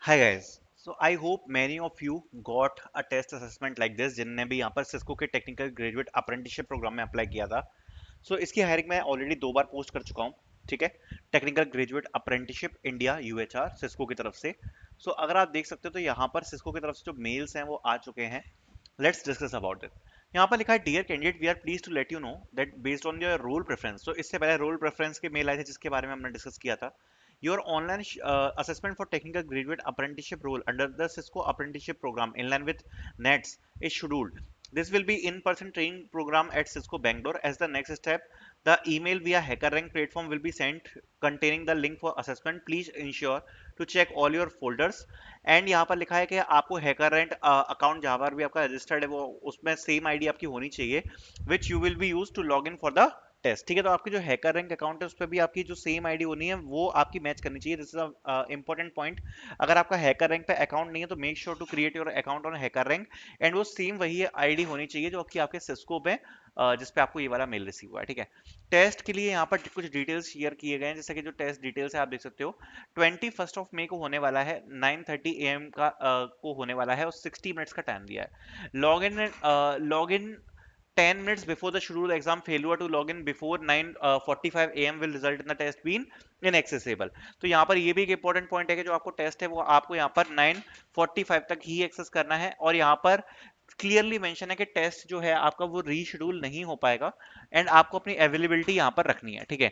Hi guys. So I hope many of you got a test assessment like this जिनने भी यहाँ पर Cisco के टेक्निकल ग्रेजुएट अप्रेंटिसशिप प्रोग्राम में apply किया था. सो इसकी हायरिंग मैं ऑलरेडी 2 बार पोस्ट कर चुका हूँ. ठीक है. Technical graduate apprenticeship India UHR Cisco की तरफ से. सो अगर आप देख सकते हो तो यहाँ पर सिस्को की तरफ से जो मेल्स हैं वो आ चुके हैं. Let's discuss about it. यहाँ पर लिखा है dear candidate we are please to let you know that based on your role preference. तो इससे पहले रोल प्रेफरेंस के मेल आए थे जिसके बारे में हमने डिस्कस किया था. Your online assessment for technical graduate apprenticeship role under the Cisco apprenticeship program in line with NETS is scheduled. This will be in-person training program at Cisco Bangalore. As the next step, the email via HackerRank platform will be sent containing the link for assessment. Please ensure to check all your folders. And यहाँ पर लिखा है कि आपको HackerRank account जहाँ पर भी आपका रजिस्टर्ड है वो उसमें सेम आईडी आपकी होनी चाहिए which you will be used to log in for the test. ठीक है. तो आपकी जो हैकर रैंक अकाउंट है उस पर भी आपकी जो सेम आईडी होनी है वो आपकी मैच करनी चाहिए. This is a important point. अगर आपका हैकर रैंक पे अकाउंट नहीं है तो make sure to create your account on HackerRank and वो सेम वही आईडी होनी चाहिए जो कि आपके सिस्को पे जिस पे आपको ये वाला मेल रिसीव हुआ है. ठीक है. टेस्ट के लिए यहाँ पर कुछ डिटेल्स शेयर किए गए हैं जैसे कि जो टेस्ट डिटेल्स है आप देख सकते हो 21 मई को होने वाला है 9:30 AM का को होने वाला है और 60 मिनट्स का टाइम दिया है. Log in 10 minutes before the scheduled exam. Failure to log in before 9:45 AM will result in the test being inaccessible. तो यहाँ पर ये भी एक इंपॉर्टेंट पॉइंट है कि जो आपको टेस्ट है वो आपको यहाँ पर 9:45 तक ही एक्सेस करना है और यहाँ पर क्लियरली मेंशन है कि टेस्ट जो है आपका वो रीशेड्यूल नहीं हो पाएगा एंड आपको अपनी अवेलेबिलिटी यहाँ पर रखनी है. ठीक है.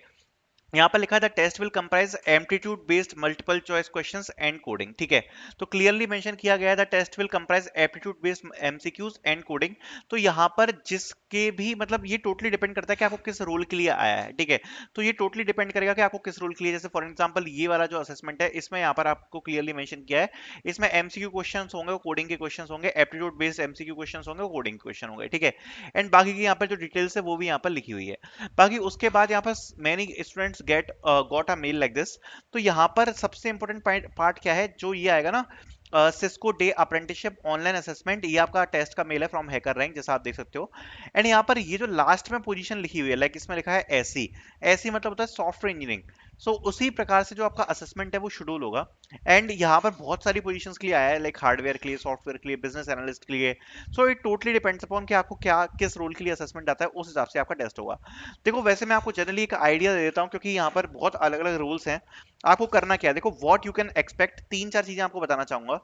यहाँ पर लिखा है the test will comprise aptitude based multiple choice questions and coding. ठीक है. तो क्लियरली मेंशन किया गया है the test will comprise aptitude based MCQs and coding. तो यहाँ पर जिसके भी मतलब ये टोटली डिपेंड करता है कि आपको किस रोल के लिए आया है. ठीक है. तो ये टोटली डिपेंड करेगा कि आपको किस रोल के लिए. जैसे फॉर एग्जांपल ये वाला जो असेसमेंट है इसमें यहाँ पर आपको क्लियरली मेंशन किया है इसमें एमसीक्यू क्वेश्चंस होंगे कोडिंग के क्वेश्चंस होंगे एप्टीट्यूड बेस्ड एमसीक्यू क्वेश्चंस होंगे कोडिंग क्वेश्चन होंगे. ठीक है. एंड बाकी की यहाँ पर जो डिटेल्स है वो भी यहाँ पर लिखी हुई है. बाकी उसके बाद यहाँ पर many students get got a mail like this. तो यहाँ पर सबसे इंपॉर्टेंट पार्ट क्या है जो ये आएगा ना Cisco day apprenticeship online assessment. ये आपका टेस्ट का मेल है फ्रॉम हैकर रैंक जैसा आप देख सकते हो. एंड यहाँ पर ये जो लास्ट में पोजीशन लिखी हुई है लाइक इसमें लिखा है ऐसी ऐसी मतलब होता है सॉफ्टवेयर इंजीनियरिंग. सो उसी प्रकार से जो आपका असेसमेंट है वो शेड्यूल होगा. एंड यहाँ पर बहुत सारी पोजीशंस के लिए आया है लाइक हार्डवेयर के लिए सॉफ्टवेयर के लिए बिजनेस एनालिस्ट के लिए. So it totally depends upon कि आपको क्या किस रोल के लिए असेसमेंट आता है उस हिसाब से आपका टेस्ट होगा. देखो वैसे मैं आपको जनरली एक आइडिया दे देता हूँ क्योंकि यहाँ पर बहुत अलग अलग रूल्स हैं. आपको करना क्या है देखो व्हाट यू कैन एक्सपेक्ट. 3-4 चीजें आपको बताना चाहूंगा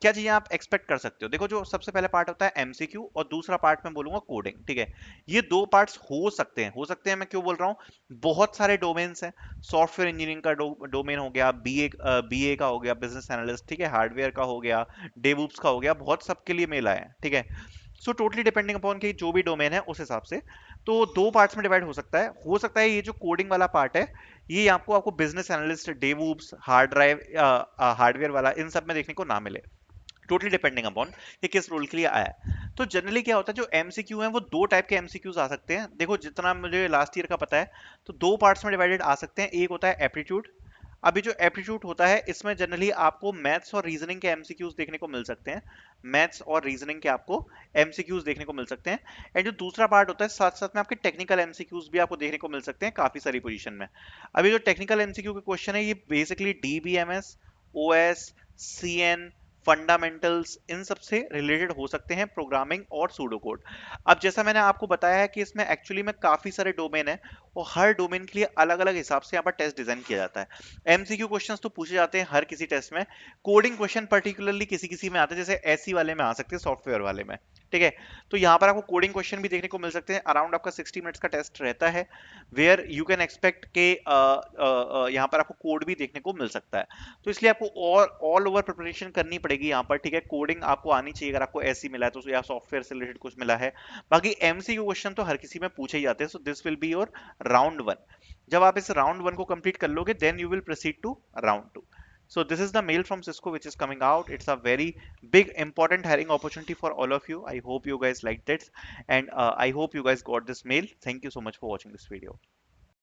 क्या चीजें आप एक्सपेक्ट कर सकते हो. देखो जो सबसे पहले पार्ट होता है एमसीक्यू और दूसरा पार्ट मैं बोलूंगा कोडिंग. ठीक है. ये दो पार्ट्स हो सकते हैं मैं क्यों बोल रहा हूँ बहुत सारे डोमेन्स हैं. सॉफ्टवेयर इंजीनियरिंग का डोमेन हो गया बीए का हो गया बिजनेस एनालिस्ट. ठीक है. हार्डवेयर का हो गया डेवऑप्स का हो गया बहुत सबके लिए मेल आए हैं. ठीक है. सो टोटली डिपेंडिंग अपॉन कि जो भी डोमेन है उस हिसाब से तो दो पार्ट्स में डिवाइड हो सकता है ये जो कोडिंग वाला पार्ट है ये आपको आपको business analyst DevOps hard drive hardware वाला इन सब में देखने को ना मिले. टोटली डिपेंडिंग अपॉन कि किस रोल के लिए आया है. तो जनरली क्या होता है जो एमसीक्यू है वो दो टाइप के एमसीक्यूज आ सकते हैं. देखो जितना मुझे लास्ट ईयर का पता है तो दो पार्ट्स में डिवाइडेड आ सकते हैं. एक होता है एप्टीट्यूड. अभी जो एप्टीट्यूड होता है इसमें जनरली आपको मैथ्स और रीजनिंग के एमसीक्यूज देखने को मिल सकते हैं. मैथ्स और रीजनिंग के आपको एमसीक्यूज देखने को मिल सकते हैं. एंड जो दूसरा पार्ट होता है साथ साथ में आपके टेक्निकल एमसीक्यूज भी आपको देखने को मिल सकते हैं काफी सारी पोजीशन में. अभी जो टेक्निकल एमसीक्यू के क्वेश्चन है ये basically DBMS OS CN fundamentals इन सब से रिलेटेड हो सकते हैं प्रोग्रामिंग और सूडो कोड. अब जैसा मैंने आपको बताया है कि इसमें एक्चुअली में काफी सारे डोमेन है और हर डोमेन के लिए अलग अलग हिसाब से यहाँ पर टेस्ट डिजाइन किया जाता है. एमसीक्यू क्वेश्चंस तो पूछे जाते हैं हर किसी टेस्ट में. कोडिंग क्वेश्चन पर्टिकुलरली किसी किसी में आते हैं जैसे एसी वाले में आ सकते हैं सॉफ्टवेयर वाले में. ठीक है. तो यहाँ पर आपको कोडिंग क्वेश्चन भी देखने को मिल सकते हैं. अराउंड आपका 60 मिनट्स का टेस्ट रहता है वेयर यू कैन एक्सपेक्ट के यहाँ पर आपको कोड भी देखने को मिल सकता है. तो इसलिए आपको ऑल ओवर प्रिपरेशन करनी पड़ेगी यहाँ पर. ठीक है. कोडिंग आपको आनी चाहिए अगर आपको ऐसी मिला है तो या सॉफ्टवेयर से रिलेटेड कुछ मिला है. बाकी एमसीक्यू क्वेश्चन तो हर किसी में पूछे ही जाते हैं. So this will be your round one. जब आप इस राउंड वन को कंप्लीट कर लोगे then you will proceed to round two. So this is the mail from Cisco which is coming out. It's a very big important hiring opportunity for all of you. I hope you guys liked it and I hope you guys got this mail. Thank you so much for watching this video.